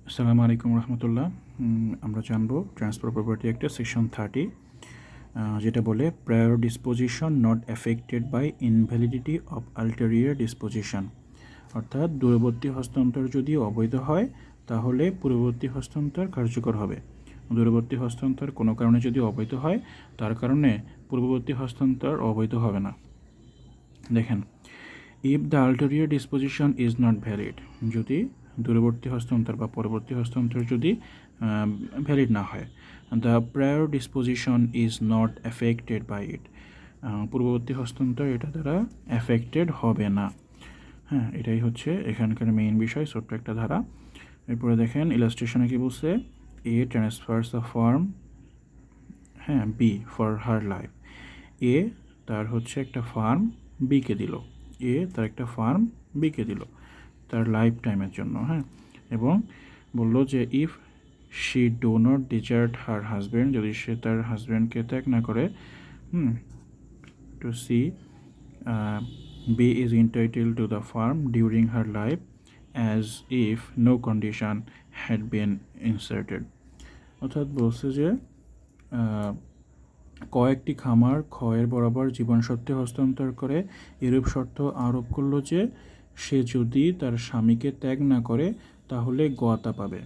আসসালামু আলাইকুম রহমতুল্লাহ। আমরা জানবো ট্রান্সফার প্রপার্টি একটা সেকশন 30 যেটা বলে prior disposition not affected by invalidity of ulterior disposition, অর্থাৎ দূরবর্তী হস্তান্তর যদি অবৈধ হয় তাহলে পূর্ববর্তী হস্তান্তর কার্যকর হবে। দূরবর্তী হস্তান্তর কোনো কারণে যদি অবৈধ হয় তার কারণে পূর্ববর্তী হস্তান্তর অবৈধ হবে না। দেখেন, if the ulterior disposition is not valid, যদি দূরবর্তী হস্তান্তর বা পরবর্তী হস্তান্তর যদি ভ্যালিড না হয়, the prior disposition is not affected by it, পূর্ববর্তী হস্তান্তর এটা দ্বারা এফেক্টেড হবে না। হ্যাঁ, এটাই হচ্ছে এখানকার মেইন বিষয়, ছোট্ট একটা ধারা। এরপরে দেখেন ইলাস্ট্রেশনে কি বলছে, এ ট্রান্সফার্স আ ফার্ম, হ্যাঁ, বি ফর হার লাইফ। এ তার হচ্ছে একটা ফার্ম বিকে দিল, তার একটা ফার্ম বিকে দিল তার লাইফ টাইমের জন্য। হ্যাঁ, এবং বললো যে if she do not desert her husband, যদি সে তার হাজব্যান্ডকে ত্যাগ না করে, to C B is entitle to the farm during her life as if no condition had been inserted. অর্থাৎ বলছে যে কয়েকটি খামার ক্ষয়ের বরাবর জীবনসত্ত্বে হস্তান্তর করে এরূপ শর্ত আরোপ করল যে সে যদি তার স্বামীকে ত্যাগ না করে তাহলে গোয়াতা পাবে।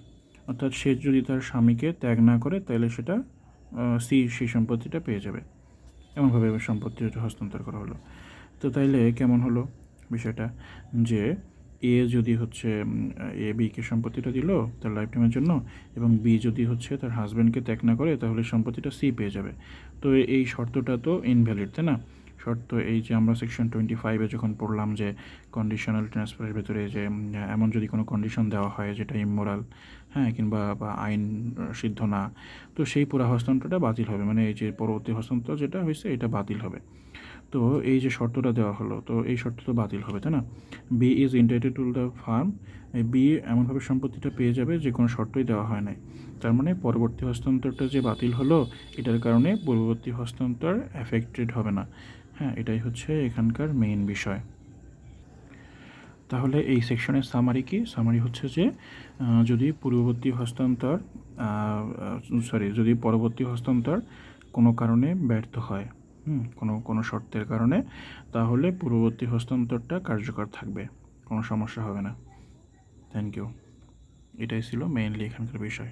অর্থাৎ সে যদি তার স্বামীকে ত্যাগ না করে তাহলে সেটা সেই সম্পত্তিটা পেয়ে যাবে। এমনভাবে সম্পত্তিটা হস্তান্তর করা হলো। তো তাইলে কেমন হলো বিষয়টা, যে এ যদি হচ্ছে এ বিকে সম্পত্তিটা দিল তার লাইফ টাইমের জন্য, এবং বি যদি হচ্ছে তার হাজব্যান্ডকে ত্যাগ না করে তাহলে সম্পত্তিটা সি পেয়ে যাবে। তো এই শর্তটা তো ইনভ্যালিড, তাই না? শর্ত এই যে আমরা সেকশন 25-এ যখন পড়লাম যে কন্ডিশনাল ট্রান্সফারের ভেতরে যে এমন যদি কোনো কন্ডিশন দেওয়া হয় যেটা ইমোরাল, হ্যাঁ, কিংবা বা আইন সিদ্ধ না, তো সেই পুরা হস্তান্তরটা বাতিল হবে, মানে এই যে পরবর্তী হস্তান্তর যেটা হয়েছে এটা বাতিল হবে। তো এই যে শর্তটা দেওয়া হলো, তো এই শর্ত তো বাতিল হবে, তাই না? B is entitled to the farm, B এমনভাবে সম্পত্তিটা পেয়ে যাবে যে কোনো শর্তই দেওয়া হয় নাই। তার মানে পরবর্তী হস্তান্তরটা যে বাতিল হলো এটার কারণে পূর্ববর্তী হস্তান্তর এফেক্টেড হবে না। হ্যাঁ, এটাই হচ্ছে এখানকার মেইন বিষয়। তাহলে এই সেকশনের সামারি কি? সামারি হচ্ছে যে যদি পূর্ববর্তী হস্তান্তর যদি পরবর্তী হস্তান্তর কোনো কারণে ব্যর্থ হয়, কোনো শর্তের কারণে, তাহলে পূর্ববর্তী হস্তান্তরটা কার্যকর থাকবে, কোনো সমস্যা হবে না। Thank you. এটাই ছিল মেইনলি এখানকার বিষয়।